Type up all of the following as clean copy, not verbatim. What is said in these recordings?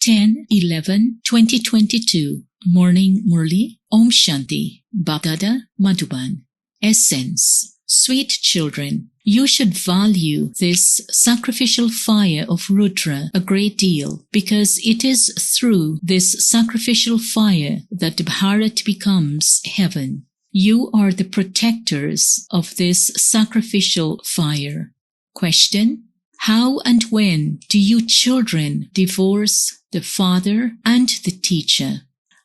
10/11/2022 Morning Murli. Om Shanti. Bapdada Madhuban. Essence. Sweet children, you should value this sacrificial fire of Rudra a great deal, because it is through this sacrificial fire that Bharat becomes heaven. You are the protectors of this sacrificial fire. Question: how and when do you children divorce the father and the teacher?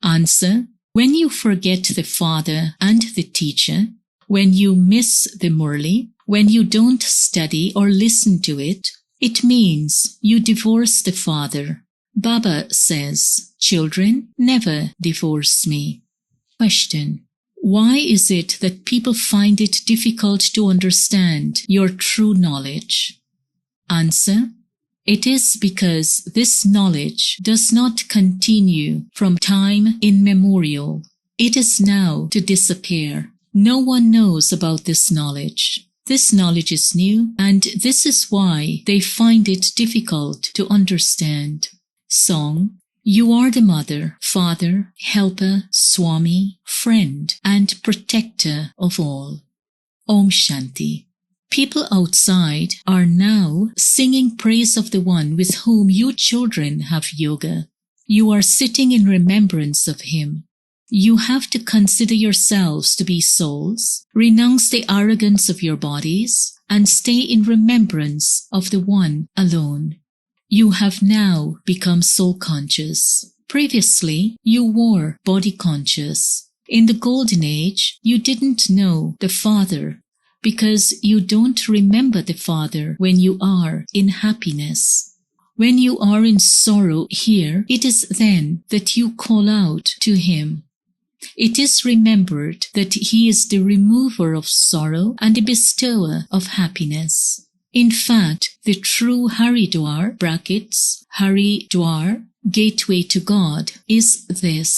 Answer: when you forget the father and the teacher, when you miss the Murli, when you don't study or listen to it, it means you divorce the father. Baba says, children, never divorce me. Question: why is it that people find it difficult to understand your true knowledge? Answer: it is because this knowledge does not continue from time immemorial. It is now to disappear. No one knows about this knowledge. This knowledge is new, and this is why they find it difficult to understand. Song. You are the mother, father, helper, Swami, friend, and protector of all. Om Shanti. People outside are now singing praise of the one with whom you children have yoga. You are sitting in remembrance of him. You have to consider yourselves to be souls, renounce the arrogance of your bodies, and stay in remembrance of the one alone. You have now become soul conscious. Previously, you were body conscious. In the golden age, you didn't know the Father, because you don't remember the Father when you are in happiness. When you are in sorrow here, it is then that you call out to him. It is remembered that he is the remover of sorrow and the bestower of happiness. In fact, the true Haridwar Haridwar, gateway to God, is this.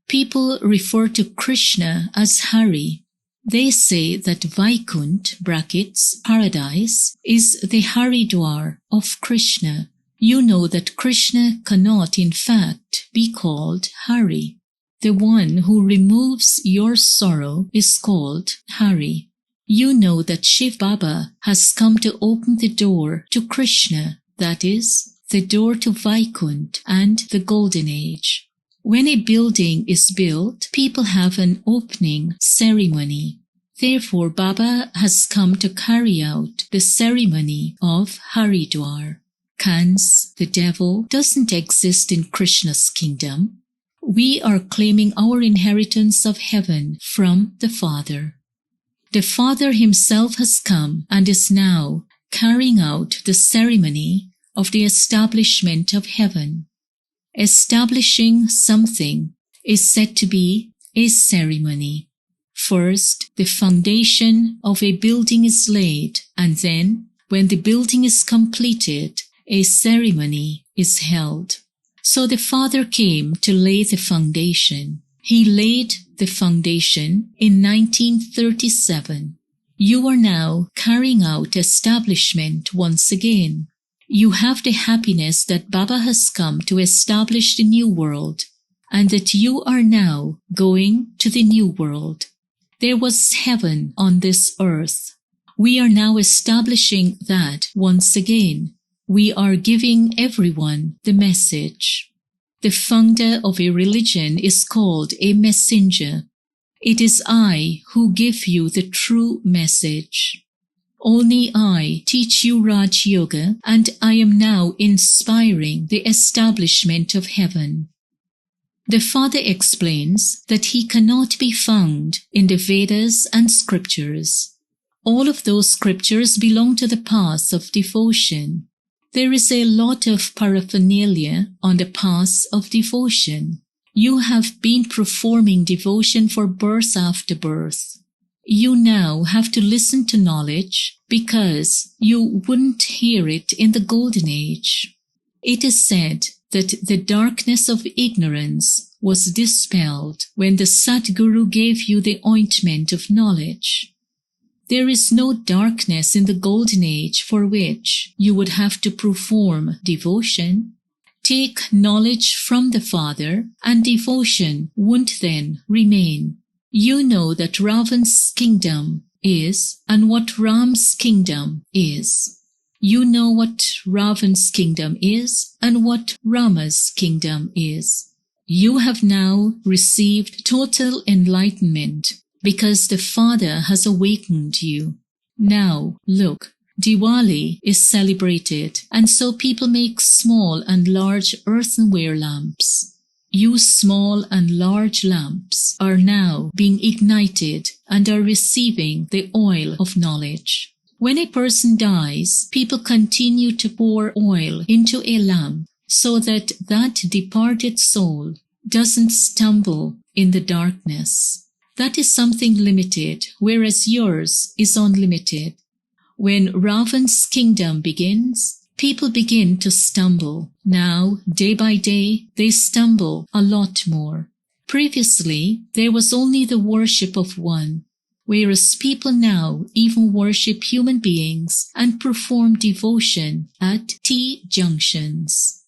People refer to Krishna as Hari. They say that Vaikunt paradise is the Haridwar of Krishna. You know that Krishna cannot in fact be called Hari. The one who removes your sorrow is called Hari. You know that Shiv Baba has come to open the door to Krishna, that is, the door to Vaikunt and the Golden Age. When a building is built, people have an opening ceremony. Therefore, Baba has come to carry out the ceremony of Haridwar. Kans, the devil, doesn't exist in Krishna's kingdom. We are claiming our inheritance of heaven from the Father. The Father himself has come and is now carrying out the ceremony of the establishment of heaven. Establishing something is said to be a ceremony. First, the foundation of a building is laid, and then, when the building is completed, a ceremony is held. So the Father came to lay the foundation. He laid the foundation in 1937. You are now carrying out establishment once again. You have the happiness that Baba has come to establish the new world, and that you are now going to the new world. There was heaven on this earth. We are now establishing that once again. We are giving everyone the message. The founder of a religion is called a messenger. It is I who give you the true message. Only I teach you Raj Yoga, and I am now inspiring the establishment of heaven. The Father explains that he cannot be found in the Vedas and scriptures. All of those scriptures belong to the path of devotion. There is a lot of paraphernalia on the path of devotion. You have been performing devotion for birth after birth. You now have to listen to knowledge because you wouldn't hear it in the Golden Age. It is said that the darkness of ignorance was dispelled when the Sadguru gave you the ointment of knowledge. There is no darkness in the Golden Age for which you would have to perform devotion. take knowledge from the Father, and devotion won't then remain. You know that Ravan's kingdom is, and what Ram's kingdom is. You know what Ravan's kingdom is, and what Rama's kingdom is. You have now received total enlightenment, because the Father has awakened you. Now, look, Diwali is celebrated, and so people make small and large earthenware lamps. You small and large lamps are now being ignited and are receiving the oil of knowledge. When a person dies, people continue to pour oil into a lamp so that that departed soul doesn't stumble in the darkness. That is something limited, whereas yours is unlimited. When Ravan's kingdom begins, people begin to stumble. Now, day by day, they stumble a lot more. Previously, there was only the worship of one, whereas people now even worship human beings and perform devotion at T-junctions.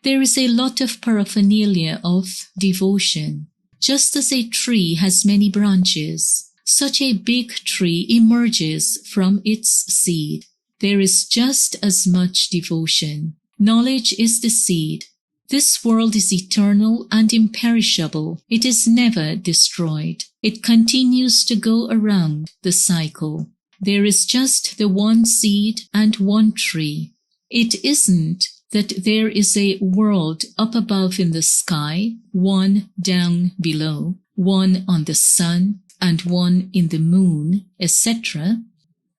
There is a lot of paraphernalia of devotion. Just as a tree has many branches, such a big tree emerges from its seed. There is just as much devotion. Knowledge is the seed. This world is eternal and imperishable. It is never destroyed. It continues to go around the cycle. There is just the one seed and one tree. It isn't that there is a world up above in the sky, one down below, one on the sun, and one in the moon, etc.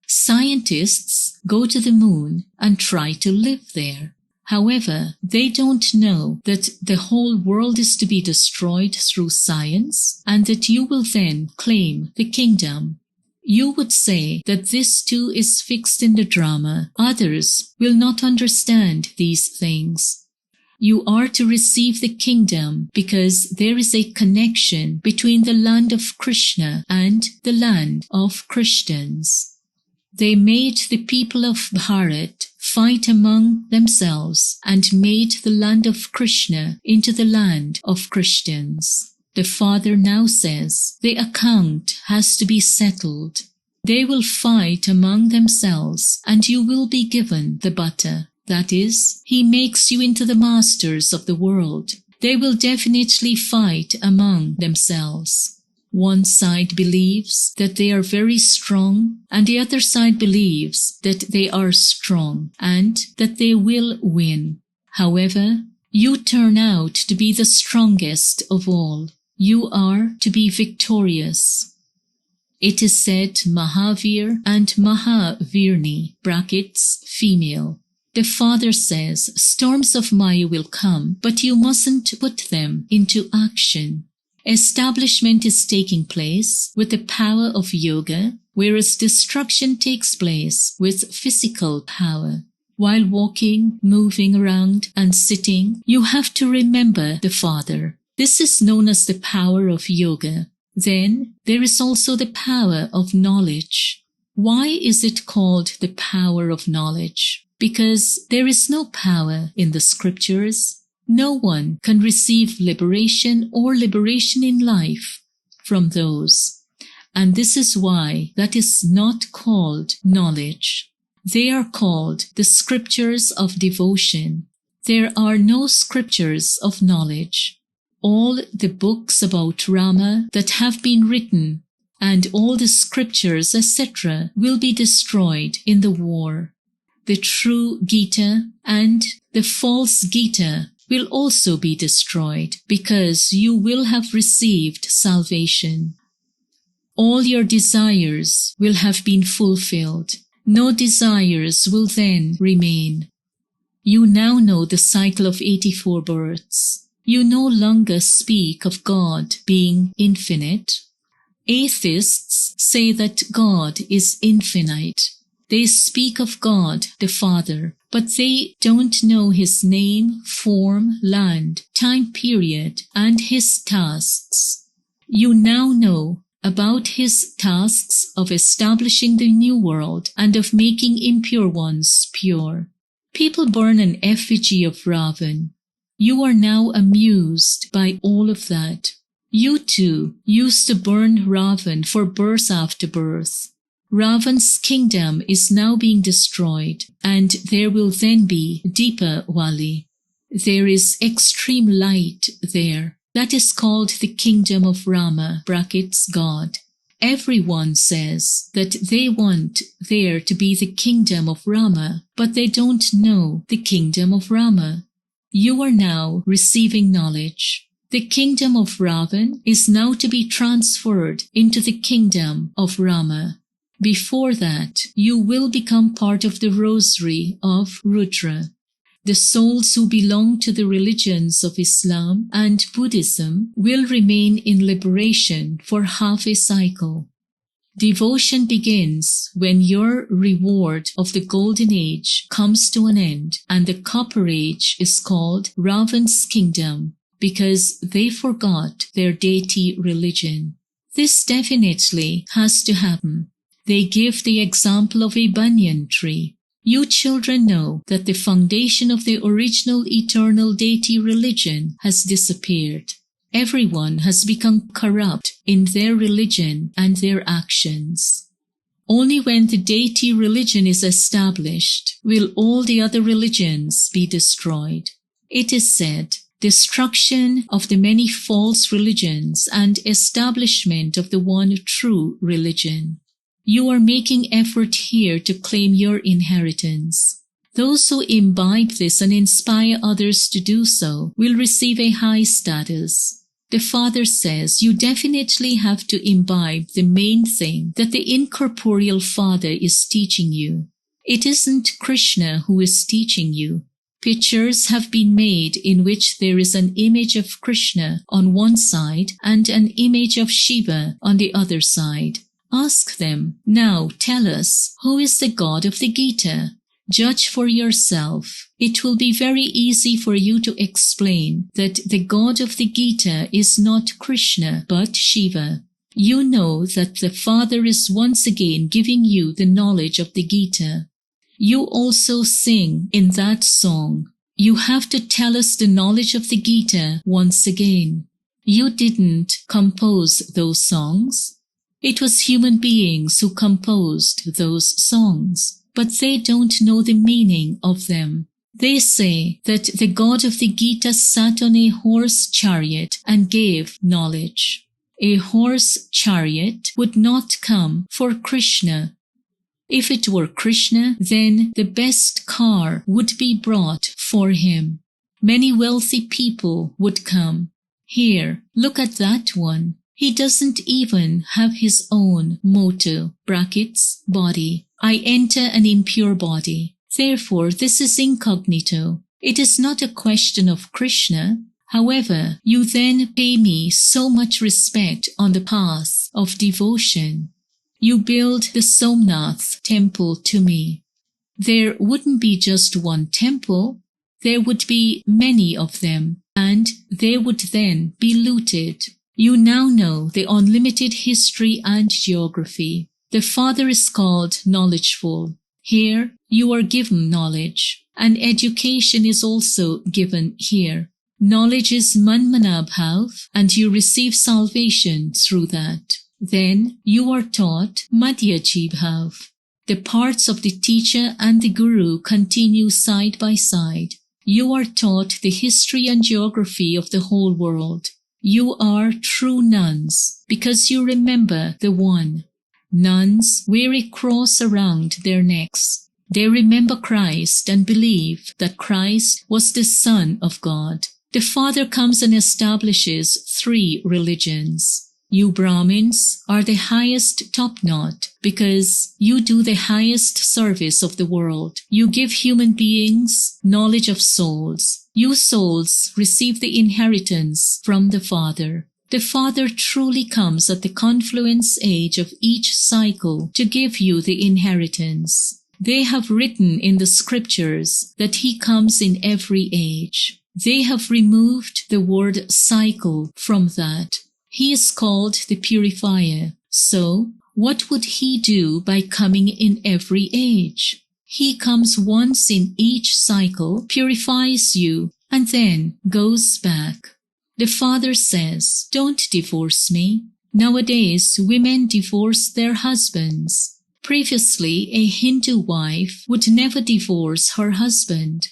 Scientists go to the moon and try to live there. However, they don't know that the whole world is to be destroyed through science and that you will then claim the kingdom. You would say that this too is fixed in the drama. Others will not understand these things. You are to receive the kingdom because there is a connection between the land of Krishna and the land of Christians. They made the people of Bharat fight among themselves and made the land of Krishna into the land of Christians. The Father now says the account has to be settled. They will fight among themselves and you will be given the butter. That is, he makes you into the masters of the world. They will definitely fight among themselves. One side believes that they are very strong, and the other side believes that they are strong and that they will win. However, you turn out to be the strongest of all. You are to be victorious. It is said Mahavir and Mahavirni, brackets, female. The Father says storms of Maya will come, but you mustn't put them into action. Establishment is taking place with the power of yoga, whereas destruction takes place with physical power. While walking, moving around, and sitting, you have to remember the Father. This is known as the power of yoga. Then there is also the power of knowledge. Why is it called the power of knowledge? Because there is no power in the scriptures. No one can receive liberation or liberation in life from those. And this is why that is not called knowledge. They are called the scriptures of devotion. There are no scriptures of knowledge. All the books about Rama that have been written and all the scriptures, etc., will be destroyed in the war. The true Gita and the false Gita will also be destroyed because you will have received salvation. All your desires will have been fulfilled. No desires will then remain. You now know the cycle of 84 births. You no longer speak of God being infinite. Atheists say that God is infinite. They speak of God, the Father, but they don't know His name, form, land, time period, and His tasks. You now know about His tasks of establishing the new world and of making impure ones pure. People burn an effigy of Ravan. You are now amused by all of that. You too used to burn Ravan for birth after birth. Ravan's kingdom is now being destroyed, and there will then be Deepawali. There is extreme light there. That is called the kingdom of Rama, God. Everyone says that they want there to be the kingdom of Rama, but they don't know the kingdom of Rama. You are now receiving knowledge. The kingdom of Ravan is now to be transferred into the kingdom of Rama. Before that, you will become part of the rosary of Rudra. The souls who belong to the religions of Islam and Buddhism will remain in liberation for half a cycle. Devotion begins when your reward of the golden age comes to an end, and the copper age is called Ravan's kingdom because they forgot their deity religion. This definitely has to happen. They give the example of a banyan tree. You children know that the foundation of the original eternal deity religion has disappeared. Everyone has become corrupt in their religion and their actions. Only when the deity religion is established will all the other religions be destroyed. It is said, destruction of the many false religions and establishment of the one true religion. You are making effort here to claim your inheritance. Those who imbibe this and inspire others to do so will receive a high status. The Father says you definitely have to imbibe the main thing that the incorporeal Father is teaching you. It isn't Krishna who is teaching you. Pictures have been made in which there is an image of Krishna on one side and an image of Shiva on the other side. Ask them, now tell us, who is the God of the Gita? Judge for yourself. It will be very easy for you to explain that the God of the Gita is not Krishna but Shiva. You know that the Father is once again giving you the knowledge of the Gita. You also sing in that song. You have to tell us the knowledge of the Gita once again. You didn't compose those songs. It was human beings who composed those songs, but they don't know the meaning of them. They say that the God of the Gita sat on a horse chariot and gave knowledge. A horse chariot would not come for Krishna. If it were Krishna, then the best car would be brought for him. Many wealthy people would come. Here, look at that one. He doesn't even have his own motto, body. I enter an impure body. Therefore, this is incognito. It is not a question of Krishna. However, you then pay me so much respect on the path of devotion. You build the Somnath temple to me. There wouldn't be just one temple. There would be many of them, and they would then be looted. You now know the unlimited history and geography. The Father is called knowledgeful. Here, you are given knowledge, and education is also given here. Knowledge is Manmanabhav, and you receive salvation through that. Then, you are taught Madhyajibhav. The parts of the teacher and the guru continue side by side. You are taught the history and geography of the whole world. You are true nuns, because you remember the One. Nuns wear a cross around their necks. They remember Christ and believe that Christ was the Son of God. The Father comes and establishes 3 religions. You Brahmins are the highest top knot because you do the highest service of the world. You give human beings knowledge of souls. You souls receive the inheritance from the Father. The Father truly comes at the confluence age of each cycle to give you the inheritance. They have written in the scriptures that He comes in every age. They have removed the word cycle from that. He is called the purifier. So, what would He do by coming in every age? He comes once in each cycle, purifies you, and then goes back. The father says, "Don't divorce me." Nowadays, women divorce their husbands. Previously, a Hindu wife would never divorce her husband.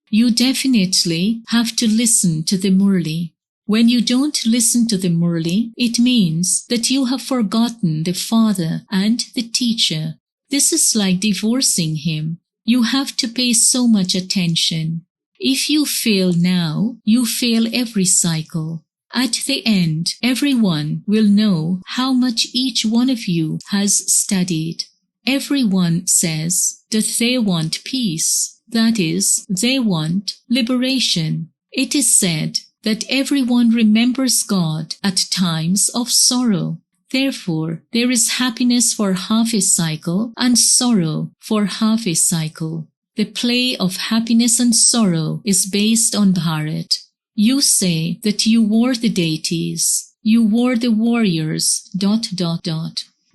You definitely have to listen to the Murli. When you don't listen to the Murli, it means that you have forgotten the father and the teacher. This is like divorcing him. You have to pay so much attention. If you fail now, you fail every cycle. At the end, everyone will know how much each one of you has studied. Everyone says that they want peace. That is, they want liberation. It is said that everyone remembers God at times of sorrow. Therefore, there is happiness for half a cycle and sorrow for half a cycle. The play of happiness and sorrow is based on Bharat. You say that you were the deities, you were the warriors, ...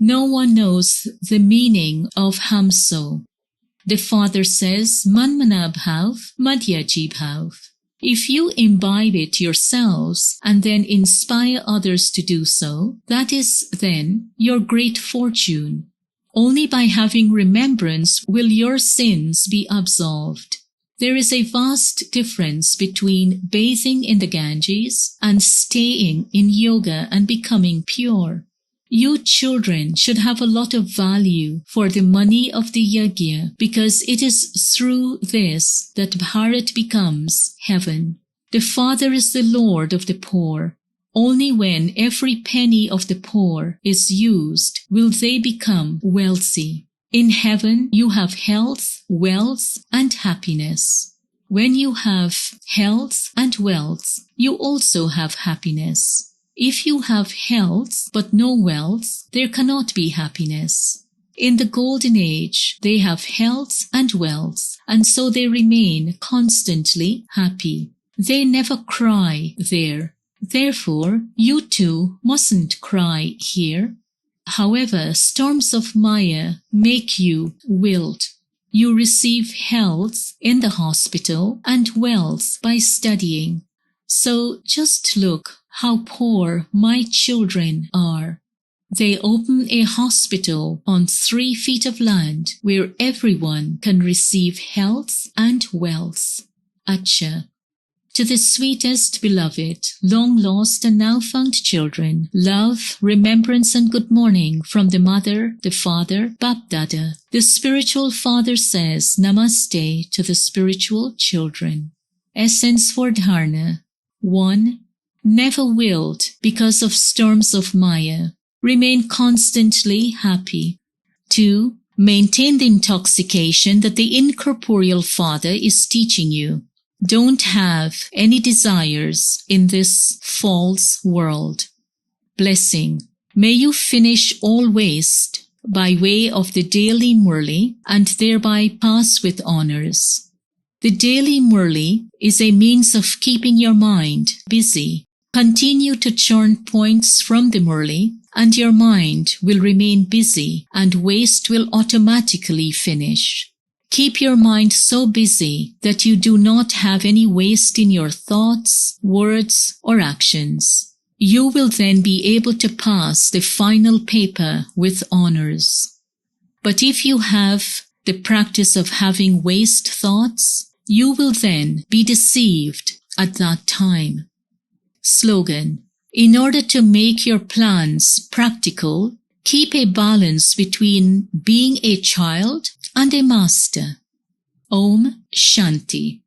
No one knows the meaning of Hamso. The father says, "Manmana bhav, madhyaji bhav." If you imbibe it yourselves and then inspire others to do so, that is then your great fortune. Only by having remembrance will your sins be absolved. There is a vast difference between bathing in the Ganges and staying in yoga and becoming pure. You children should have a lot of value for the money of the yajna because it is through this that Bharat becomes heaven. The Father is the Lord of the poor. Only when every penny of the poor is used will they become wealthy. In heaven you have health, wealth, and happiness. When you have health and wealth, you also have happiness. If you have health but no wealth, there cannot be happiness. In the golden age, they have health and wealth, and so they remain constantly happy. They never cry there. Therefore, you too mustn't cry here. However, storms of Maya make you wilt. You receive health in the hospital and wealth by studying. So just look how poor my children are. They open a hospital on 3 feet of land where everyone can receive health and wealth. Acha. To the sweetest beloved, long lost and now found children, love, remembrance and good morning from the mother, the father, Bap-Dada. The spiritual father says Namaste to the spiritual children. Essence for Dharna. 1. Never wilt because of storms of Maya. Remain constantly happy. 2. Maintain the intoxication that the incorporeal Father is teaching you. Don't have any desires in this false world. Blessing. May you finish all waste by way of the daily Murli and thereby pass with honors. The daily Murli is a means of keeping your mind busy. Continue to churn points from the Murli and your mind will remain busy and waste will automatically finish. Keep your mind so busy that you do not have any waste in your thoughts, words, or actions. You will then be able to pass the final paper with honors. But if you have the practice of having waste thoughts, you will then be deceived at that time. Slogan. In order to make your plans practical, keep a balance between being a child and a master. Om Shanti.